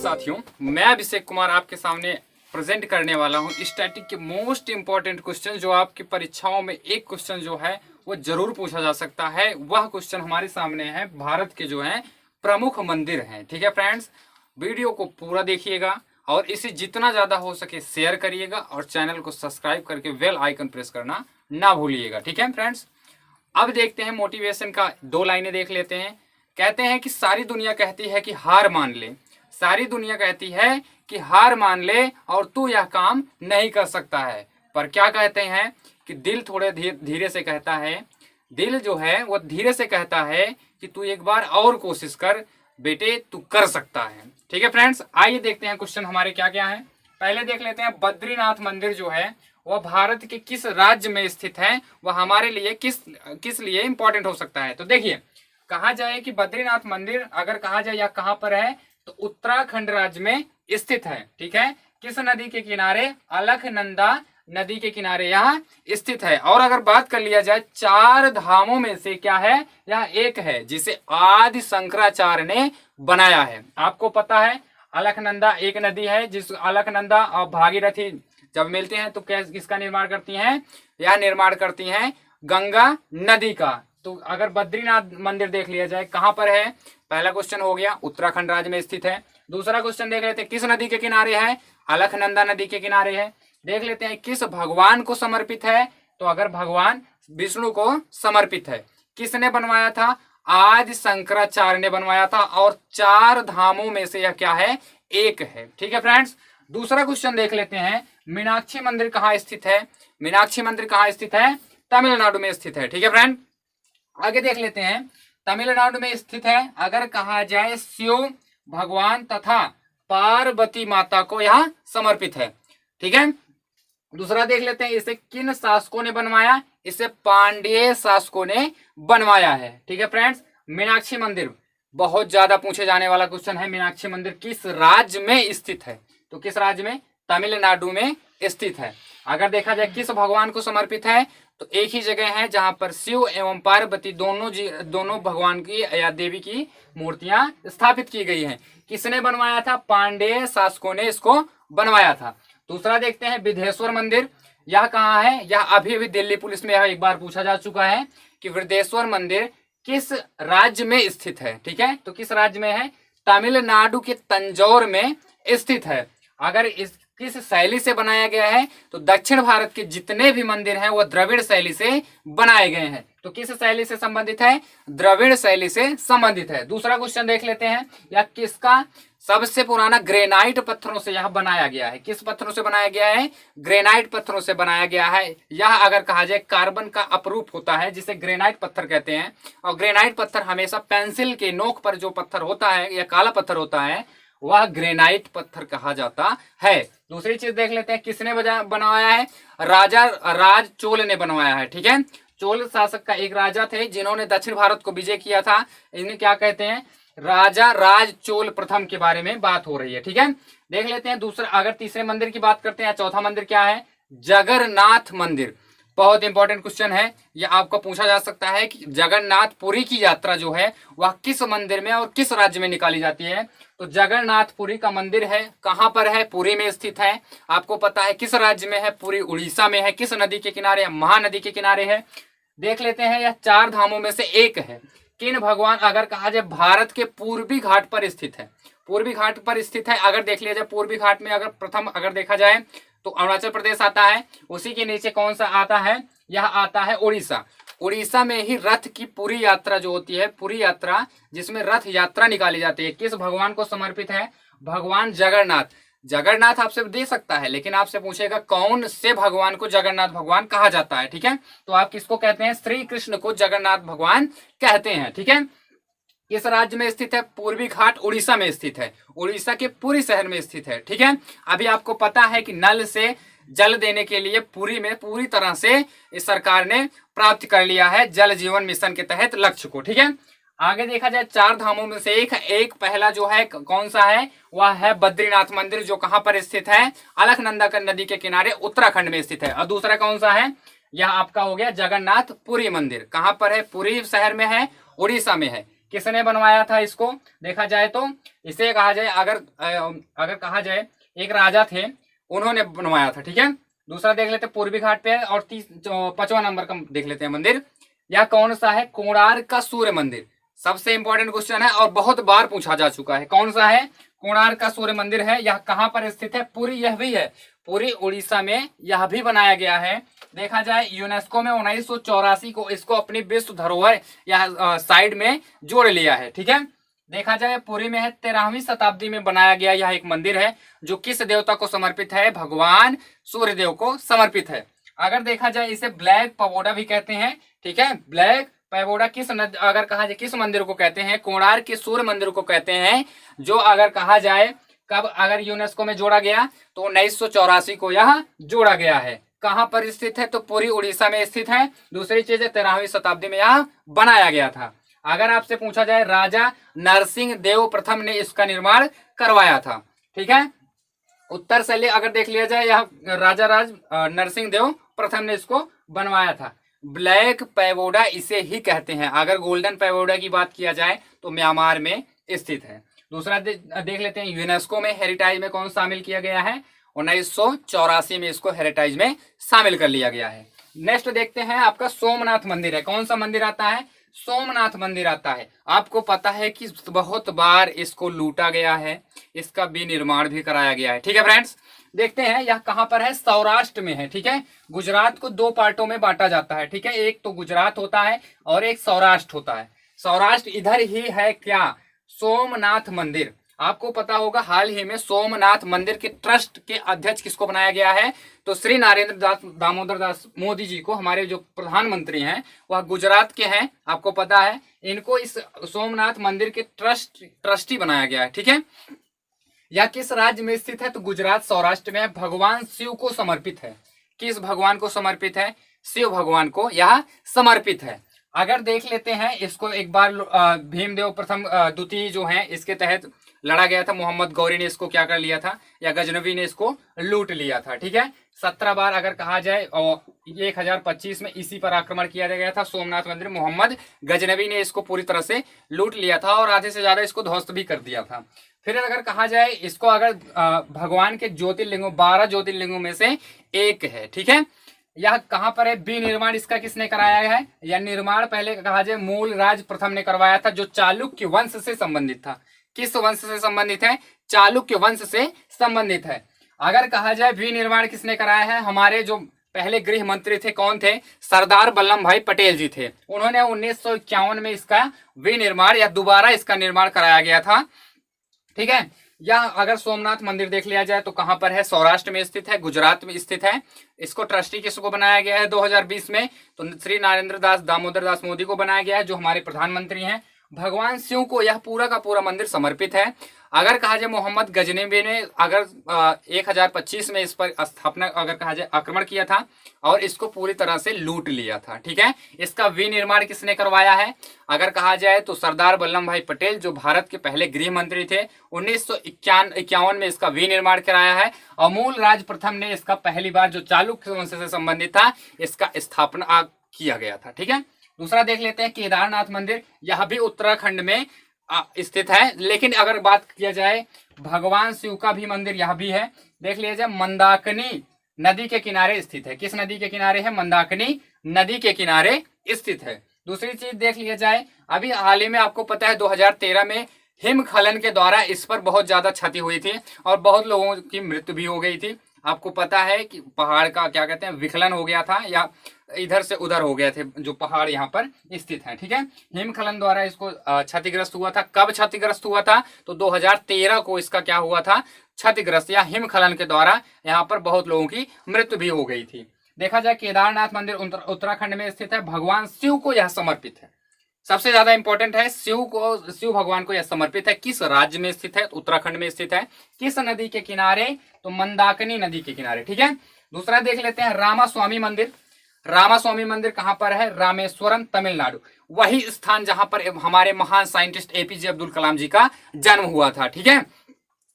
साथियों, मैं अभिषेक कुमार आपके सामने प्रेजेंट करने वाला हूं स्टैटिक के मोस्ट इंपॉर्टेंट क्वेश्चन जो आपकी परीक्षाओं में एक क्वेश्चन जो है वो जरूर पूछा जा सकता है। वह क्वेश्चन हमारे सामने है भारत के जो है प्रमुख मंदिर हैं। ठीक है फ्रेंड्स, वीडियो को पूरा देखिएगा और इसे जितना ज्यादा हो सके शेयर करिएगा और चैनल को सब्सक्राइब करके बेल आइकन प्रेस करना ना भूलिएगा। ठीक है फ्रेंड्स, अब देखते हैं मोटिवेशन का दो लाइनें देख लेते हैं। कहते हैं कि सारी दुनिया कहती है कि हार मान ले, सारी दुनिया कहती है कि हार मान ले और तू यह काम नहीं कर सकता है, पर क्या कहते हैं कि दिल थोड़े धीरे से कहता है, दिल जो है वो धीरे से कहता है कि तू एक बार और कोशिश कर बेटे, तू कर सकता है। ठीक है फ्रेंड्स, आइए देखते हैं क्वेश्चन हमारे क्या क्या है। पहले देख लेते हैं बद्रीनाथ मंदिर जो है वह भारत के किस राज्य में स्थित है, वह हमारे लिए किस लिए इंपॉर्टेंट हो सकता है। तो देखिए, कहा जाए कि बद्रीनाथ मंदिर अगर कहा जाए या कहां पर है तो उत्तराखंड राज्य में स्थित है। ठीक है, किस नदी के किनारे? अलकनंदा नदी के किनारे यहाँ स्थित है। और अगर बात कर लिया जाए चार धामों में से क्या है, यह एक है जिसे आदि शंकराचार्य ने बनाया है। आपको पता है अलकनंदा एक नदी है जिस अलकनंदा और भागीरथी जब मिलते हैं तो किसका निर्माण करती हैं? यह निर्माण करती हैं गंगा नदी का। तो अगर बद्रीनाथ मंदिर देख लिया जाए कहां पर है, पहला क्वेश्चन हो गया उत्तराखंड राज्य में स्थित है। दूसरा क्वेश्चन देख लेते हैं किस नदी के किनारे है, अलकनंदा नदी के किनारे है। देख लेते हैं किस भगवान को समर्पित है, तो अगर भगवान विष्णु को समर्पित है। किसने बनवाया था? आदि शंकराचार्य ने बनवाया था। और चार धामों में से यह क्या है? एक है। ठीक है फ्रेंड्स, दूसरा क्वेश्चन देख लेते हैं मीनाक्षी मंदिर कहाँ स्थित है। मीनाक्षी मंदिर कहाँ स्थित है? तमिलनाडु में स्थित है। ठीक है फ्रेंड, आगे देख लेते हैं तमिलनाडु में स्थित है अगर कहा जाए शिव भगवान तथा पार्वती माता को यह समर्पित है। ठीक है, दूसरा देख लेते हैं इसे किन शासकों ने बनवाया, इसे पांड्य शासकों ने बनवाया है। ठीक है फ्रेंड्स, मीनाक्षी मंदिर बहुत ज्यादा पूछे जाने वाला क्वेश्चन है। मीनाक्षी मंदिर किस राज्य में स्थित है, तो किस राज्य में? तमिलनाडु में स्थित है। अगर देखा जाए किस भगवान को समर्पित है, तो एक ही जगह है जहां पर शिव एवं पार्वती दोनों भगवान की या देवी की मूर्तियां स्थापित की गई हैं। किसने बनवाया था? पांड्य शासकों ने इसको बनवाया था। दूसरा देखते हैं विदेश्वर मंदिर, यह कहाँ है? यह अभी दिल्ली पुलिस में एक बार पूछा जा चुका है कि विदेश्वर मंदिर किस राज्य में स्थित है। ठीक है, तो किस राज्य में है? तमिलनाडु के तंजौर में स्थित है। अगर किस शैली से बनाया गया है, तो दक्षिण भारत के जितने भी मंदिर हैं वो द्रविड़ शैली से बनाए गए हैं। तो किस शैली से संबंधित है? द्रविड़ शैली से संबंधित है। दूसरा क्वेश्चन देख लेते हैं या किसका सबसे पुराना ग्रेनाइट पत्थरों से यह बनाया गया है। किस पत्थरों से बनाया गया है? ग्रेनाइट पत्थरों से बनाया गया है। यह अगर कहा जाए कार्बन का अपरूप होता है जिसे ग्रेनाइट पत्थर कहते हैं। और ग्रेनाइट पत्थर हमेशा पेंसिल के नोक पर जो पत्थर होता है या काला पत्थर होता है वह ग्रेनाइट पत्थर कहा जाता है। दूसरी चीज देख लेते हैं किसने बनवाया है? राजा राज चोल ने बनवाया है। ठीक है, चोल शासक का एक राजा थे जिन्होंने दक्षिण भारत को विजय किया था। इन्हें क्या कहते हैं? राजा राज चोल प्रथम के बारे में बात हो रही है। ठीक है, देख लेते हैं दूसरा। अगर तीसरे मंदिर की बात करते हैं, चौथा मंदिर क्या है? जगन्नाथ मंदिर। बहुत इंपॉर्टेंट क्वेश्चन है, यह आपको पूछा जा सकता है कि जगन्नाथपुरी की यात्रा जो है वह किस मंदिर में और किस राज्य में निकाली जाती है। तो जगन्नाथपुरी का मंदिर है कहां पर है? पुरी में स्थित है। आपको पता है किस राज्य में है? पुरी उड़ीसा में है। किस नदी के किनारे? महानदी के किनारे है। देख लेते हैं यह चार धामों में से एक है। किन भगवान अगर कहा जाए भारत के पूर्वी घाट पर स्थित है, पूर्वी घाट पर स्थित है। अगर देख लिया जाए पूर्वी घाट में अगर प्रथम अगर देखा जाए तो अरुणाचल प्रदेश आता है। उसी के नीचे कौन सा आता है? यह आता है उड़ीसा। उड़ीसा में ही रथ की पूरी यात्रा जो होती है, पूरी यात्रा जिसमें रथ यात्रा निकाली जाती है, किस भगवान को समर्पित है? भगवान जगन्नाथ। जगन्नाथ आपसे दे सकता है लेकिन आपसे पूछेगा कौन से भगवान को जगन्नाथ भगवान कहा जाता है। ठीक है, तो आप किसको कहते हैं? श्री कृष्ण को जगन्नाथ भगवान कहते हैं। ठीक है, किस राज्य में स्थित है? पूर्वी घाट उड़ीसा में स्थित है। उड़ीसा के पुरी शहर में स्थित है। ठीक है, अभी आपको पता है कि नल से जल देने के लिए पुरी में पूरी तरह से इस सरकार ने प्राप्त कर लिया है जल जीवन मिशन के तहत लक्ष्य को। ठीक है, आगे देखा जाए चार धामों में से एक पहला जो है कौन सा है? वह है बद्रीनाथ मंदिर जो कहां पर स्थित है? अलकनंदा नदी के किनारे उत्तराखंड में स्थित है। और दूसरा कौन सा है? यह आपका हो गया जगन्नाथपुरी मंदिर। कहां पर है? पुरी शहर में है, उड़ीसा में है। किसने बनवाया था इसको? देखा जाए तो इसे कहा जाए, अगर कहा जाए एक राजा थे, उन्होंने बनवाया था। ठीक है, दूसरा देख लेते हैं पूर्वी घाट पे है, और 5वां नंबर का देख लेते हैं मंदिर। यह कौन सा है? कोणार्क का सूर्य मंदिर। सबसे इंपॉर्टेंट क्वेश्चन है और बहुत बार पूछा जा चुका है। कौन सा है? कोणार्क का सूर्य मंदिर है। यह कहां पर स्थित है? पुरी, यह भी है पूरी उड़ीसा में यह भी बनाया गया है। देखा जाए यूनेस्को में 1984 को इसको अपनी विश्व धरोहर या साइड में जोड़ लिया है। ठीक है, देखा जाए पुरी में है, 13वीं शताब्दी में बनाया गया यह एक मंदिर है, जो किस देवता को समर्पित है? भगवान सूर्यदेव को समर्पित है। अगर देखा जाए इसे ब्लैक पगोडा भी कहते हैं। ठीक है, ब्लैक पैगोडा अगर कहा जाए किस मंदिर को कहते हैं? कोणार्क के सूर्य मंदिर को कहते हैं, जो अगर कहा जाए कब अगर यूनेस्को में जोड़ा गया तो 1984 को यह जोड़ा गया है। कहां पर स्थित है? तो पूरी उड़ीसा में स्थित है। दूसरी चीज है 13वीं शताब्दी में यह बनाया गया था। अगर आपसे पूछा जाए राजा नरसिंह देव प्रथम ने इसका निर्माण करवाया था। ठीक है, उत्तर शैली अगर देख लिया जाए, यह राजा नरसिंह देव प्रथम ने इसको बनवाया था। ब्लैक पैगोडा इसे ही कहते हैं। अगर गोल्डन पैगोडा की बात किया जाए तो म्यांमार में स्थित है। दूसरा देख लेते हैं, यूनेस्को में हेरिटेज में कौन शामिल किया गया है? 1984 में इसको हेरिटेज में शामिल कर लिया गया है। नेक्स्ट देखते हैं, आपका सोमनाथ मंदिर है। कौन सा मंदिर आता है? सोमनाथ मंदिर आता है। आपको पता है कि बहुत बार इसको लूटा गया है, इसका विनिर्माण भी कराया गया है। ठीक है फ्रेंड्स, देखते हैं यह कहां पर है? सौराष्ट्र में है। ठीक है, गुजरात को 2 पार्टों में बांटा जाता है। ठीक है, एक तो गुजरात होता है और एक सौराष्ट्र होता है। सौराष्ट्र इधर ही है क्या? सोमनाथ मंदिर। आपको पता होगा हाल ही में सोमनाथ मंदिर के ट्रस्ट के अध्यक्ष किसको बनाया गया है? तो श्री नरेंद्र दामोदर दास मोदी जी को, हमारे जो प्रधानमंत्री हैं वह गुजरात के हैं, आपको पता है। इनको इस सोमनाथ मंदिर के ट्रस्टी बनाया गया है। ठीक है, यह किस राज्य में स्थित है? तो गुजरात सौराष्ट्र में। भगवान शिव को समर्पित है। किस भगवान को समर्पित है? शिव भगवान को यह समर्पित है। अगर देख लेते हैं इसको एक बार, भीमदेव प्रथम द्वितीय जो है इसके तहत लड़ा गया था। मोहम्मद गौरी ने इसको क्या कर लिया था, या गजनवी ने इसको लूट लिया था। ठीक है, 17 बार अगर कहा जाए, और 1025 में इसी पर आक्रमण किया गया था सोमनाथ मंदिर। मोहम्मद गजनवी ने इसको पूरी तरह से लूट लिया था और आधे से ज्यादा इसको ध्वस्त भी कर दिया था। फिर अगर कहा जाए इसको, अगर भगवान के ज्योतिर्लिंगों 12 ज्योतिर्लिंगों में से एक है। ठीक है, यह कहां पर है? विनिर्माण इसका किसने कराया है? यह निर्माण पहले कहा जाए मूल राज प्रथम ने करवाया था, जो चालुक्य वंश से संबंधित था। किस वंश से संबंधित है? चालुक्य वंश से संबंधित है। अगर कहा जाए विनिर्माण किसने कराया है? हमारे जो पहले गृह मंत्री थे, कौन थे? सरदार वल्लभ भाई पटेल जी थे। उन्होंने 1951 में इसका विनिर्माण या दोबारा इसका निर्माण कराया गया था। ठीक है, या अगर सोमनाथ मंदिर देख लिया जाए तो कहां पर है? सौराष्ट्र में स्थित है, गुजरात में स्थित है। इसको ट्रस्टी किसको बनाया गया है 2020 में? तो श्री नरेंद्र दामोदर दास मोदी को बनाया गया है, जो हमारे प्रधानमंत्री हैं। भगवान शिव को यह पूरा का पूरा मंदिर समर्पित है। अगर कहा जाए मोहम्मद गजनवी ने अगर 1025 में इस पर स्थापना अगर कहा जाए आक्रमण किया था और इसको पूरी तरह से लूट लिया था। ठीक है, इसका विनिर्माण किसने करवाया है? अगर कहा जाए तो सरदार वल्लभ भाई पटेल, जो भारत के पहले गृह मंत्री थे। 1951 में इसका विनिर्माण कराया है। और मूल राज प्रथम ने इसका पहली बार, जो चालुक्य वंश से संबंधित था, इसका स्थापना किया गया था। ठीक है, दूसरा देख लेते हैं केदारनाथ मंदिर। यह भी उत्तराखंड में स्थित है। लेकिन अगर बात किया जाए भगवान शिव का भी मंदिर यह भी है। देख लिया जाए, मंदाकिनी नदी के किनारे स्थित है। किस नदी के किनारे है? मंदाकिनी नदी के किनारे स्थित है। दूसरी चीज देख लिया जाए, अभी हाल ही में आपको पता है 2013 में हिमस्खलन के द्वारा इस पर बहुत ज्यादा क्षति हुई थी और बहुत लोगों की मृत्यु भी हो गई थी। आपको पता है कि पहाड़ का क्या कहते हैं, विखलन हो गया था, या इधर से उधर हो गए थे जो पहाड़ यहाँ पर स्थित हैं। ठीक है, हिमस्खलन द्वारा इसको क्षतिग्रस्त हुआ था। कब क्षतिग्रस्त हुआ था? तो 2013 को इसका क्या हुआ था? क्षतिग्रस्त या हिमस्खलन के द्वारा यहाँ पर बहुत लोगों की मृत्यु भी हो गई थी। देखा जाए केदारनाथ मंदिर उत्तराखंड में स्थित है। भगवान शिव को यह समर्पित है। सबसे ज्यादा इंपॉर्टेंट है, शिव भगवान को यह समर्पित है। किस राज्य में स्थित है? उत्तराखंड में स्थित है। किस नदी के किनारे? तो मंदाकिनी नदी के किनारे। ठीक है, दूसरा देख लेते हैं रामास्वामी मंदिर। रामास्वामी मंदिर कहां पर है? रामेश्वरम, तमिलनाडु। वही स्थान जहां पर हमारे महान साइंटिस्ट एपीजे अब्दुल कलाम जी का जन्म हुआ था। ठीक है,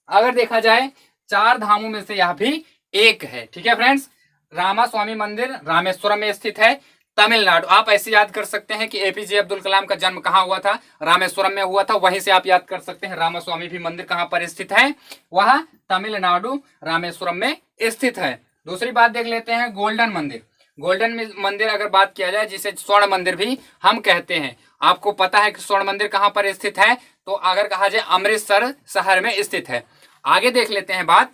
अगर देखा जाए 4 धामों में से यह भी एक है। ठीक है फ्रेंड्स, रामास्वामी मंदिर रामेश्वरम में स्थित है। तमिलनाडु। आप ऐसे याद कर सकते हैं कि एपीजे अब्दुल कलाम का जन्म कहाँ हुआ था, रामेश्वरम में हुआ था, वहीं से आप याद कर सकते हैं रामास्वामी भी मंदिर कहाँ पर स्थित है, वह तमिलनाडु रामेश्वरम में स्थित है। दूसरी बात देख लेते हैं गोल्डन मंदिर। गोल्डन मंदिर अगर बात किया जाए, जिसे स्वर्ण मंदिर भी हम कहते हैं, आपको पता है कि स्वर्ण मंदिर कहाँ पर स्थित है, तो अगर कहा जाए अमृतसर शहर में स्थित है। आगे देख लेते हैं बात,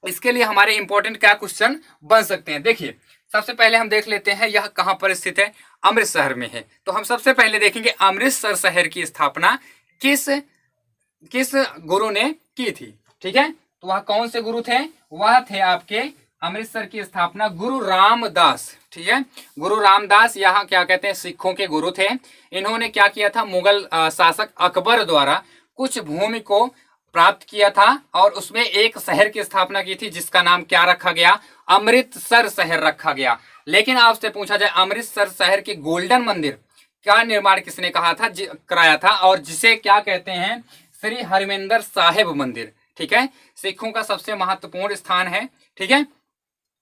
इसके लिए हमारे इंपॉर्टेंट क्या क्वेश्चन बन सकते हैं। देखिए सबसे पहले हम देख लेते हैं यह कहां पर स्थित है, अमृतसर में है। तो हम सबसे पहले देखेंगे अमृतसर शहर की स्थापना किस किस गुरु ने की थी। ठीक है, तो वह कौन से गुरु थे, वह थे आपके अमृतसर की स्थापना गुरु रामदास। ठीक है, गुरु रामदास यहाँ क्या कहते हैं, सिखों के गुरु थे। इन्होंने क्या किया था, मुगल शासक अकबर द्वारा कुछ भूमि को प्राप्त किया था और उसमें एक शहर की स्थापना की थी, जिसका नाम क्या रखा गया, अमृतसर शहर रखा गया। लेकिन आपसे पूछा जाए अमृतसर शहर के गोल्डन मंदिर का निर्माण किसने कहा था, कराया था, और जिसे क्या कहते हैं, श्री हरमिंदर साहिब मंदिर। ठीक है, सिखों का सबसे महत्वपूर्ण स्थान है। ठीक है,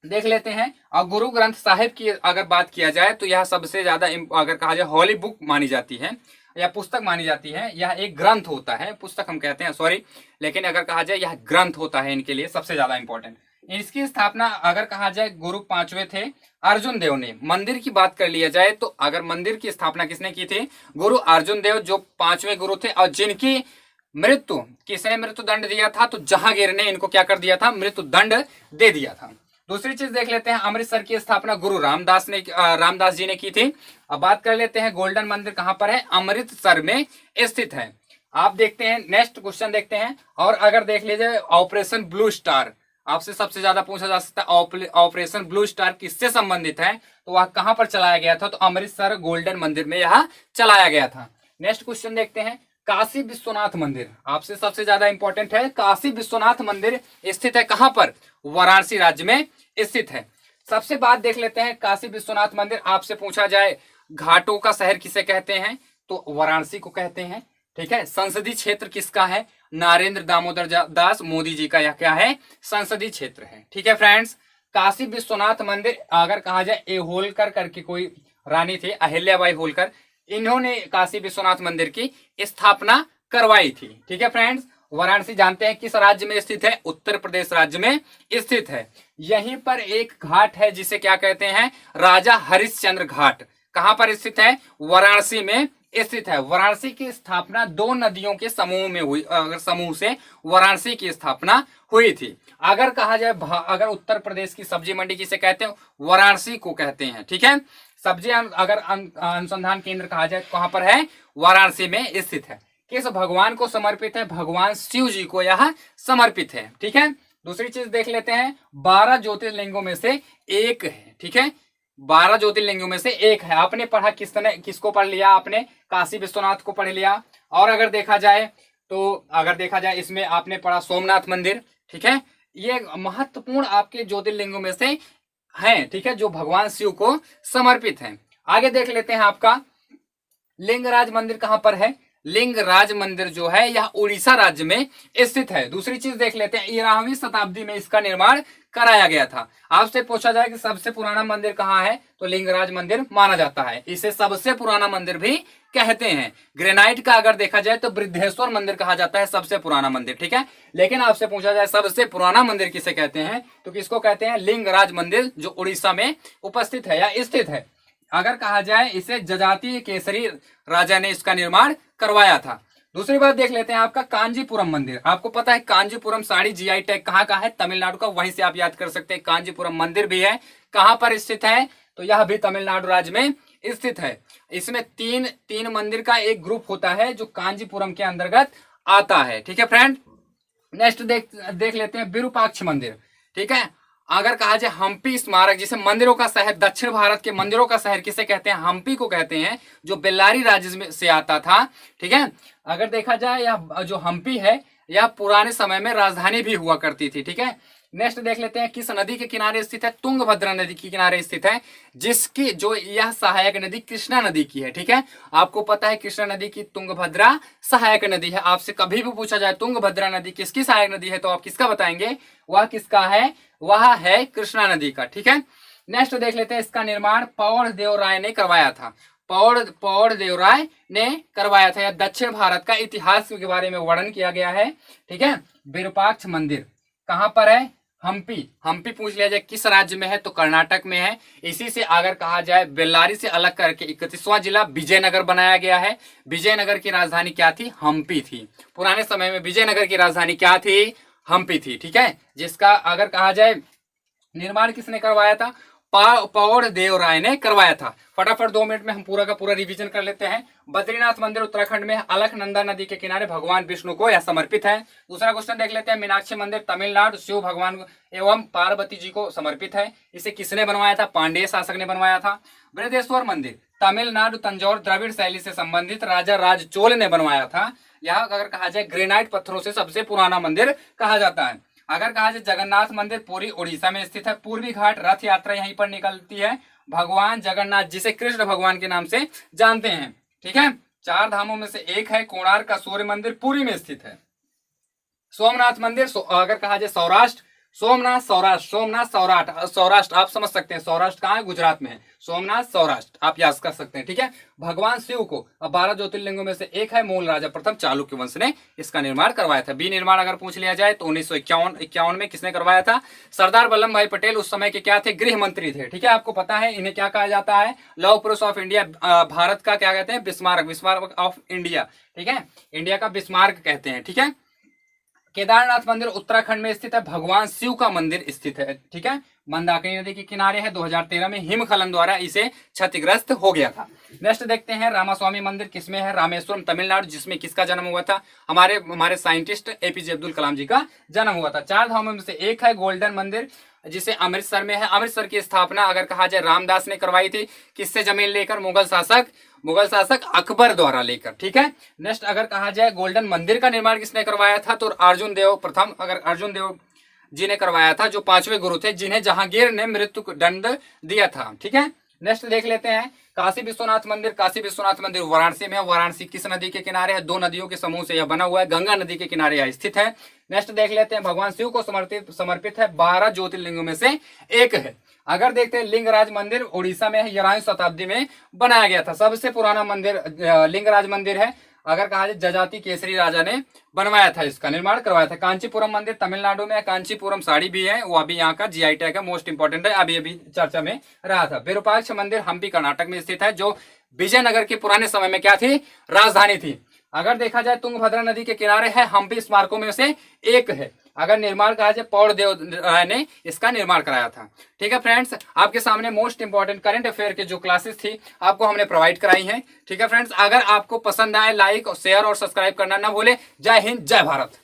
देख लेते हैं। और गुरु ग्रंथ साहिब की अगर बात किया जाए तो यह सबसे ज्यादा अगर कहा जाए हॉली बुक मानी जाती है या पुस्तक मानी जाती है। यह एक ग्रंथ होता है, पुस्तक हम कहते हैं सॉरी, लेकिन अगर कहा जाए यह ग्रंथ होता है इनके लिए सबसे ज्यादा इंपॉर्टेंट। इसकी स्थापना अगर कहा जाए गुरु पांचवें थे अर्जुन देव ने। मंदिर की बात कर लिया जाए तो अगर मंदिर की स्थापना किसने की थी, गुरु अर्जुन देव, जो पांचवें गुरु थे, और जिनकी मृत्यु, किसने मृत्यु दंड दिया था, तो जहांगीर ने इनको क्या कर दिया था, मृत्यु दंड दे दिया था। दूसरी चीज देख लेते हैं, अमृतसर की स्थापना गुरु रामदास जी ने की थी। अब बात कर लेते हैं गोल्डन मंदिर कहां पर है, अमृतसर में स्थित है। आप देखते हैं नेक्स्ट क्वेश्चन देखते हैं। और अगर देख लीजिए ऑपरेशन ब्लू स्टार, आपसे सबसे ज्यादा पूछा जा सकता है ऑपरेशन ब्लू स्टार किससे संबंधित है, तो वह कहां पर चलाया गया था, तो अमृतसर गोल्डन मंदिर में यह चलाया गया था। नेक्स्ट क्वेश्चन देखते हैं, काशी विश्वनाथ मंदिर आपसे सबसे ज्यादा इंपॉर्टेंट है। काशी विश्वनाथ मंदिर स्थित है कहां पर, वाराणसी राज्य में स्थित है। सबसे बात देख लेते हैं, काशी विश्वनाथ मंदिर आपसे पूछा जाए घाटों का शहर किसे कहते हैं, तो वाराणसी को कहते हैं। ठीक है, संसदीय क्षेत्र किसका है, नरेंद्र दामोदर दास मोदी जी का यह क्या है, संसदीय क्षेत्र है। ठीक है फ्रेंड्स, काशी विश्वनाथ मंदिर अगर कहा जाए ए होलकर करके कोई रानी थी, अहिल्याबाई होलकर, इन्होंने काशी विश्वनाथ मंदिर की स्थापना करवाई थी। ठीक है फ्रेंड्स, वाराणसी जानते हैं किस राज्य में स्थित है, उत्तर प्रदेश राज्य में स्थित है। यहीं पर एक घाट है जिसे क्या कहते हैं, राजा हरिश्चंद्र घाट। कहां पर स्थित है, वाराणसी में स्थित है। वाराणसी की स्थापना दो नदियों के समूह में हुई, अगर समूह से वाराणसी की स्थापना हुई थी। अगर कहा जाए अगर उत्तर प्रदेश की सब्जी मंडी किसे कहते हैं, वाराणसी को कहते हैं। ठीक है, सब्जी अगर अनुसंधान केंद्र कहा जाए कहां पर है, वाराणसी में स्थित है। किस भगवान को समर्पित है, भगवान शिव जी को यह समर्पित है। ठीक है, दूसरी चीज देख लेते हैं, 12 ज्योतिर्लिंगों में से एक है। ठीक है, 12 ज्योतिर्लिंगों में से एक है। आपने पढ़ा किसको पढ़ लिया आपने, काशी विश्वनाथ को पढ़ लिया। और अगर देखा जाए इसमें आपने पढ़ा सोमनाथ मंदिर। ठीक है, ये महत्वपूर्ण आपके ज्योतिर्लिंगों में से हैं। ठीक है, जो भगवान शिव को समर्पित हैं। आगे देख लेते हैं, आपका लिंगराज मंदिर कहां पर है, लिंगराज मंदिर जो है यह उड़ीसा राज्य में स्थित है। दूसरी चीज देख लेते हैं, 13वीं शताब्दी में इसका निर्माण कराया गया था। आपसे पूछा जाए कि सबसे पुराना मंदिर कहाँ है, तो लिंगराज मंदिर माना जाता है। इसे सबसे पुराना मंदिर भी कहते हैं। ग्रेनाइट का अगर देखा जाए तो बृद्धेश्वर मंदिर कहा जाता है सबसे पुराना मंदिर। ठीक है, लेकिन आपसे पूछा जाए सबसे पुराना मंदिर किसे कहते हैं, तो किसको कहते हैं, लिंगराज मंदिर, जो उड़ीसा में उपस्थित है या स्थित है। अगर कहा जाए इसे जजाति केसरी राजा ने इसका निर्माण करवाया था। दूसरी बात देख लेते हैं, आपका कांजीपुरम मंदिर। आपको पता है कांजीपुरम साड़ी जीआई टैग कहाँ का है, तमिलनाडु का, वहीं से आप याद कर सकते हैं। कांजीपुरम मंदिर भी है, कहां पर स्थित है, तो यह भी तमिलनाडु राज्य में स्थित है। इसमें तीन मंदिर का एक ग्रुप होता है जो कांजीपुरम के अंतर्गत आता है। ठीक है फ्रेंड, नेक्स्ट देख लेते हैं विरूपाक्ष मंदिर। ठीक है, अगर कहा जाए हम्पी स्मारक, जिसे मंदिरों का शहर, दक्षिण भारत के मंदिरों का शहर किसे कहते हैं, हम्पी को कहते हैं, जो बेल्लारी राज्य में से आता था। ठीक है, अगर देखा जाए यह जो हम्पी है यह पुराने समय में राजधानी भी हुआ करती थी। ठीक है, नेक्स्ट देख लेते हैं, किस नदी के किनारे स्थित है, तुंगभद्रा नदी के किनारे स्थित है, जिसकी जो यह सहायक नदी कृष्णा नदी की है। ठीक है, आपको पता है कृष्णा नदी की तुंगभद्रा सहायक नदी है। आपसे कभी भी पूछा जाए तुंगभद्रा नदी किसकी सहायक नदी है, तो आप किसका बताएंगे, वह किसका है, वह है कृष्णा नदी का। ठीक है, नेक्स्ट देख लेते हैं, इसका निर्माण पौड़ देव राय ने करवाया था। पौड़ देव राय ने करवाया था। या दक्षिण भारत का इतिहास के बारे में वर्णन किया गया है। ठीक है, विरूपाक्ष मंदिर कहाँ पर है? हम्पी पूछ लिया जाए किस राज्य में है तो कर्नाटक में है। इसी से अगर कहा जाए बेल्लारी से अलग करके 31वां जिला विजयनगर बनाया गया है। विजयनगर की राजधानी क्या थी? हम्पी थी। पुराने समय में विजयनगर की राजधानी क्या थी? हम्पी थी। ठीक है, जिसका अगर कहा जाए निर्माण किसने करवाया था? पौड़ देव राय ने करवाया था। फटाफट 2 मिनट में हम पूरा का पूरा रिवीजन कर लेते हैं। बद्रीनाथ मंदिर उत्तराखंड में अलकनंदा नदी के किनारे भगवान विष्णु को यह समर्पित है। दूसरा क्वेश्चन देख लेते हैं, मीनाक्षी मंदिर तमिलनाडु शिव भगवान एवं पार्वती जी को समर्पित है। इसे किसने बनवाया था? पांडेय शासक ने बनवाया था। बृहदेश्वर मंदिर तमिलनाडु तंजौर द्रविड़ शैली से संबंधित राजा राज चोल ने बनवाया था। यह अगर कहा जाए ग्रेनाइट पत्थरों से सबसे पुराना मंदिर कहा जाता है। अगर कहा जाए जगन्नाथ मंदिर पुरी उड़ीसा में स्थित है। पूर्वी घाट रथ यात्रा यहीं पर निकलती है। भगवान जगन्नाथ जिसे कृष्ण भगवान के नाम से जानते हैं। ठीक है, 4 धामों में से एक है। कोणार्क का सूर्य मंदिर पुरी में स्थित है। सोमनाथ मंदिर अगर कहा जाए सौराष्ट्र, सोमनाथ सौराष्ट्र आप समझ सकते हैं। सौराष्ट्र कहाँ है? गुजरात में है। सोमनाथ सौराष्ट्र आप याद कर सकते हैं। ठीक है, भगवान शिव को अब 12 ज्योतिर्लिंगों में से एक है। मूल राजा प्रथम चालुक्य वंश ने इसका निर्माण करवाया था। बी निर्माण अगर पूछ लिया जाए तो 1951 में किसने करवाया था? सरदार वल्लभ भाई पटेल उस समय के क्या थे? गृह मंत्री थे। ठीक है, आपको पता है इन्हें क्या कहा जाता है? लौह पुरुष ऑफ इंडिया, भारत का क्या कहते हैं? Bismarck of India. ठीक है, इंडिया का बिस्मार्क कहते हैं। ठीक है, केदारनाथ मंदिर उत्तराखंड में स्थित है। भगवान शिव का मंदिर स्थित है। ठीक है, मंदाकिनी नदी के किनारे है। 2013 में हिमस्खलन द्वारा इसे क्षतिग्रस्त हो गया था। नेक्स्ट देखते हैं, रामास्वामी मंदिर किसमें है? रामेश्वरम तमिलनाडु, जिसमें किसका जन्म हुआ था? हमारे साइंटिस्ट एपीजे अब्दुल कलाम जी का जन्म हुआ था। 4 धामों में से एक है गोल्डन मंदिर, जिसे अमृतसर में है। अमृतसर की स्थापना अगर कहा जाए रामदास ने करवाई थी। किससे जमीन लेकर? मुगल शासक अकबर द्वारा लेकर। ठीक है, नेक्स्ट अगर कहा जाए गोल्डन मंदिर का निर्माण किसने करवाया था तो अर्जुन देव जी ने करवाया था, जो 5वें गुरु थे, जिन्हें जहांगीर ने मृत्यु दंड दिया था। ठीक है, नेक्स्ट देख लेते हैं, काशी विश्वनाथ मंदिर वाराणसी में है। वाराणसी किस नदी के किनारे है? 2 नदियों के समूह से यह बना हुआ है। गंगा नदी के किनारे यह स्थित है। नेक्स्ट देख लेते हैं, भगवान शिव को समर्पित है। 12 ज्योतिर्लिंगों में से एक है। अगर देखते हैं लिंगराज मंदिर उड़ीसा में है। 11वीं शताब्दी में बनाया गया था। सबसे पुराना मंदिर लिंगराज मंदिर है। अगर कहा जाए जजाति केसरी राजा ने बनवाया था, इसका निर्माण करवाया था। कांचीपुरम मंदिर तमिलनाडु में है। कांचीपुरम साड़ी भी है, वो अभी यहाँ का जीआई टैग है, मोस्ट इंपोर्टेंट है, अभी चर्चा में रहा था। विरूपाक्ष मंदिर हम्पी कर्नाटक में स्थित है, जो विजयनगर के पुराने समय में क्या थी? राजधानी थी। अगर देखा जाए तुंगभद्रा नदी के किनारे है। हम्पी स्मारकों में से एक है। अगर निर्माण कहा जाए पौड़ देव राय ने इसका निर्माण कराया था। ठीक है फ्रेंड्स, आपके सामने मोस्ट इंपॉर्टेंट करंट अफेयर के जो क्लासेस थी आपको हमने प्रोवाइड कराई हैं। ठीक है फ्रेंड्स, अगर आपको पसंद आए लाइक और शेयर और सब्सक्राइब करना ना भूले। जय हिंद, जय भारत।